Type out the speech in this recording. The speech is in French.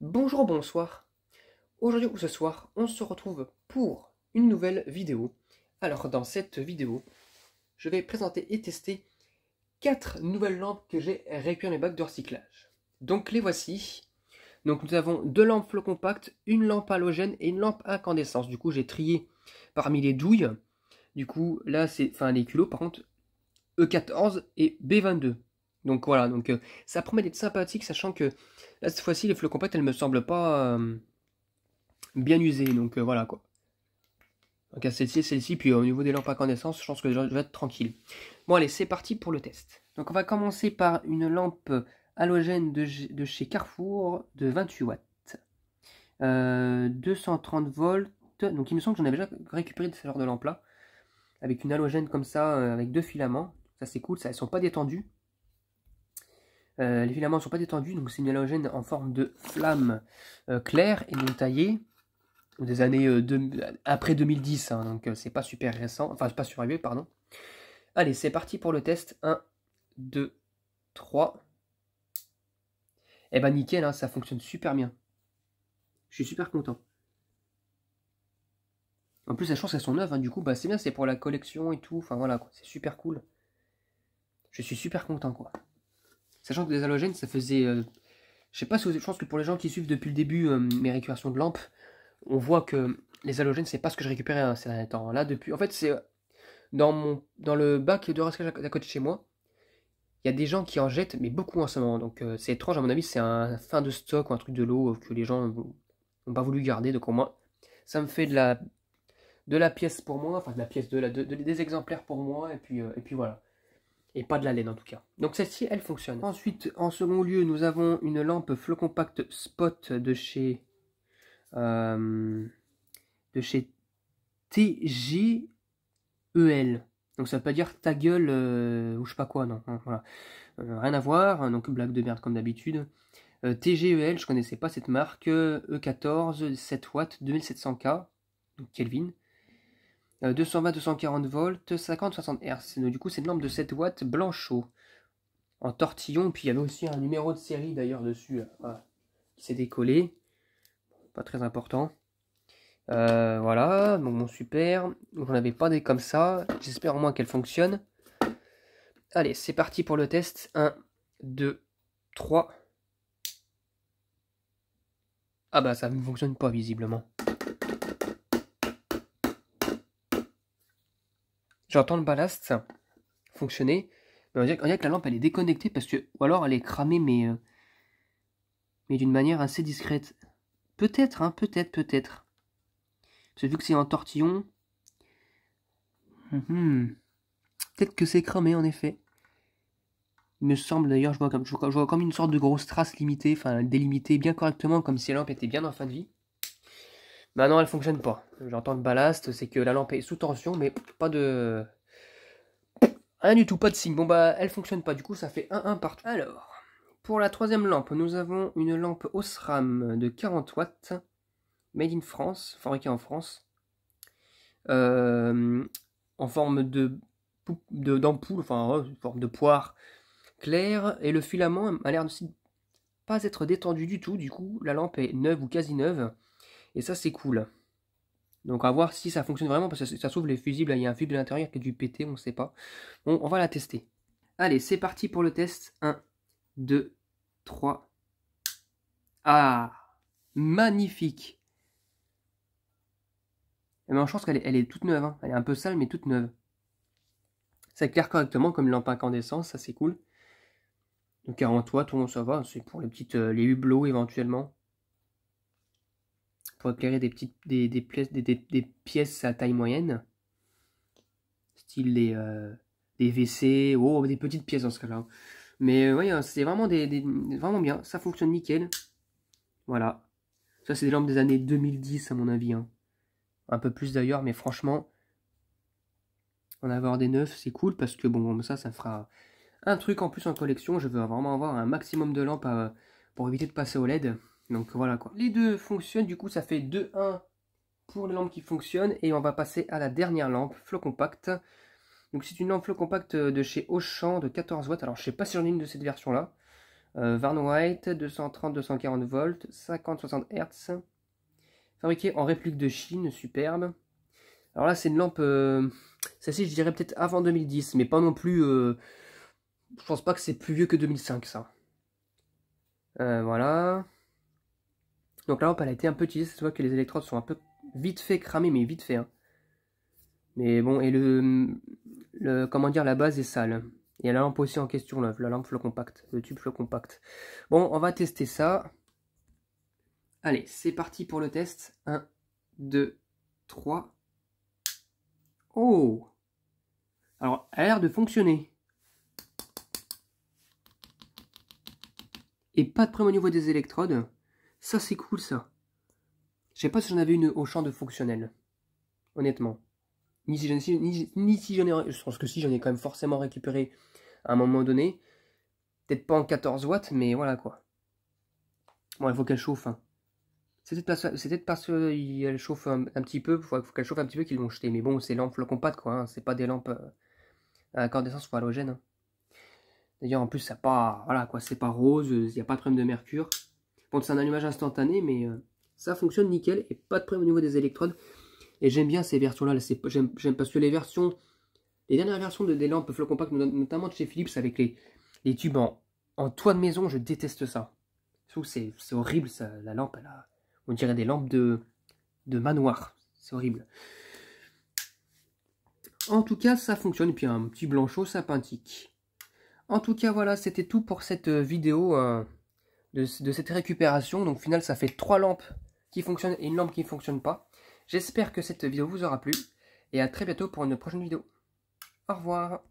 Bonjour, bonsoir. Aujourd'hui ou ce soir, on se retrouve pour une nouvelle vidéo. Alors, dans cette vidéo, je vais présenter et tester 4 nouvelles lampes que j'ai récupérées dans les bacs de recyclage. Donc, les voici. Donc, nous avons 2 lampes flow compact, une lampe halogène et une lampe incandescence. Du coup, j'ai trié parmi les douilles. Du coup, là, c'est, enfin, les culots, par contre, E14 et B22. Donc voilà, donc ça promet d'être sympathique, sachant que là cette fois-ci les flots compacts elles me semblent pas bien usées, donc voilà quoi. Donc à celle-ci, puis au niveau des lampes incandescence, je pense que je vais être tranquille. Bon allez, c'est parti pour le test. Donc on va commencer par une lampe halogène de chez Carrefour de 28 watts. 230 volts, donc il me semble que j'en avais déjà récupéré de ce genre de lampe là. Avec une halogène comme ça, avec 2 filaments. Ça c'est cool, ça, elles sont pas détendues. Les filaments ne sont pas détendus, donc c'est une halogène en forme de flamme claire et non taillée, des années après 2010, hein, donc c'est pas super récent, enfin pas super vieux, pardon. Allez, c'est parti pour le test. 1, 2, 3. Eh ben nickel, hein, ça fonctionne super bien. Je suis super content. En plus, je pense qu'elles sont neuves, hein, du coup, bah, c'est bien, c'est pour la collection et tout, enfin voilà, c'est super cool. Je suis super content, quoi. Sachant que des halogènes, ça faisait... je sais pas si je pense que pour les gens qui suivent depuis le début mes récupérations de lampes, on voit que les halogènes, c'est pas ce que je récupérais ces derniers temps. Là, depuis... En fait, c'est dans le bac de recyclage à côté de chez moi, il y a des gens qui en jettent, mais beaucoup en ce moment. Donc c'est étrange, à mon avis, c'est un fin de stock ou un truc de l'eau que les gens n'ont pas voulu garder. Donc au moins, ça me fait de la pièce pour moi, enfin de la pièce, des exemplaires pour moi, et puis voilà. Et pas de la laine en tout cas. Donc celle-ci, elle fonctionne. Ensuite, en second lieu, nous avons une lampe flow compact spot de chez TGEL. Donc ça veut pas dire ta gueule ou je sais pas quoi, non. Hein, voilà. Rien à voir, hein, donc blague de merde comme d'habitude. TGEL, je connaissais pas cette marque. E14, 7 watts, 2700K, donc Kelvin. 220-240 volts, 50-60 Hz. Du coup, c'est une lampe de 7 watts blanchot en tortillon. Puis il y avait aussi un numéro de série d'ailleurs dessus, voilà, qui s'est décollé. Pas très important. Voilà, donc bon, super. J'en avais pas des comme ça. J'espère au moins qu'elle fonctionne. Allez, c'est parti pour le test. 1, 2, 3. Ah bah ça ne fonctionne pas visiblement. J'entends le ballast fonctionner. Mais on dirait que la lampe elle est déconnectée parce que. Ou alors elle est cramée mais d'une manière assez discrète. Peut-être, hein, peut-être. Parce que vu que c'est en tortillon. Peut-être que c'est cramé en effet. Il me semble d'ailleurs, je vois comme une sorte de grosse trace limitée, enfin délimitée bien correctement, comme si la lampe était bien en fin de vie. Bah non, elle fonctionne pas. J'entends le ballast, c'est que la lampe est sous tension, mais pas de... Rien du tout, pas de signe. Bon bah, elle fonctionne pas, du coup ça fait 1-1 partout. Alors, pour la troisième lampe, nous avons une lampe Osram de 40 watts, made in France, fabriquée en France, en forme d'ampoule, enfin, forme de poire claire, et le filament a l'air de pas être détendu du tout, du coup la lampe est neuve ou quasi neuve, et ça c'est cool. Donc à voir si ça fonctionne vraiment, parce que ça s'ouvre les fusibles, il y a un fusible à l'intérieur qui a dû péter, on ne sait pas. Bon, on va la tester. Allez, c'est parti pour le test. 1, 2, 3. Ah, magnifique. Et ben, je pense qu'elle est toute neuve, hein. Elle est un peu sale, mais toute neuve. Ça éclaire correctement comme une lampe incandescence, ça c'est cool. Donc 40 watts, tout le monde ça va, c'est pour les petites les hublots éventuellement. Pour éclairer des pièces à taille moyenne. Style des WC, oh, des petites pièces dans ce cas-là. Mais oui, c'est vraiment vraiment bien, ça fonctionne nickel. Voilà. Ça, c'est des lampes des années 2010 à mon avis. Hein. Un peu plus d'ailleurs, mais franchement, en avoir des neufs, c'est cool parce que bon, ça fera un truc en plus en collection. Je veux vraiment avoir un maximum de lampes pour éviter de passer au LED. Donc voilà quoi. Les deux fonctionnent, du coup ça fait 2-1 pour les lampes qui fonctionnent. Et on va passer à la dernière lampe, flow compact. Donc c'est une lampe flow compact de chez Auchan de 14 watts. Alors je sais pas si j'en ai une de cette version là. Van White, 230-240 volts, 50-60 Hz. Fabriquée en réplique de Chine, superbe. Alors là, c'est une lampe, celle-ci je dirais peut-être avant 2010, mais pas non plus, je pense pas que c'est plus vieux que 2005 ça. Voilà. Donc la lampe elle a été un peu utilisée, ça se voit que les électrodes sont un peu vite fait cramées, mais vite fait. Hein. Mais bon, et comment dire, la base est sale. Il y a la lampe aussi en question, là, la lampe flow compact, le tube flow compact. Bon, on va tester ça. Allez, c'est parti pour le test. 1, 2, 3. Oh! Alors, elle a l'air de fonctionner. Et pas de problème au niveau des électrodes. Ça, c'est cool, ça. Je sais pas si j'en avais une au champ de fonctionnel. Honnêtement. Ni si j'en ai... Je pense que si, j'en ai quand même forcément récupéré à un moment donné. Peut-être pas en 14 watts, mais voilà, quoi. Bon, il faut qu'elle chauffe, hein. C'est peut-être parce qu'elle chauffe un petit peu, il faut qu'elle chauffe un petit peu qu'ils l'ont jeté. Mais bon, c'est lampes compact, quoi. Hein. C'est pas des lampes à incandescence ou halogène. Hein. D'ailleurs, en plus, ça pas, voilà, quoi, c'est pas rose, il n'y a pas de problème de mercure. Bon, c'est un allumage instantané, mais ça fonctionne nickel et pas de problème au niveau des électrodes. Et j'aime bien ces versions-là. J'aime parce que les dernières versions des lampes flow compact, notamment de chez Philips, avec les tubes en toit de maison, je déteste ça. Je trouve que c'est horrible, ça, la lampe, on dirait des lampes de manoir. C'est horrible. En tout cas, ça fonctionne. Et puis un petit blanchot sympathique. En tout cas, voilà, c'était tout pour cette vidéo de cette récupération. Donc, au final, ça fait 3 lampes qui fonctionnent et une lampe qui ne fonctionne pas. J'espère que cette vidéo vous aura plu. Et à très bientôt pour une prochaine vidéo. Au revoir.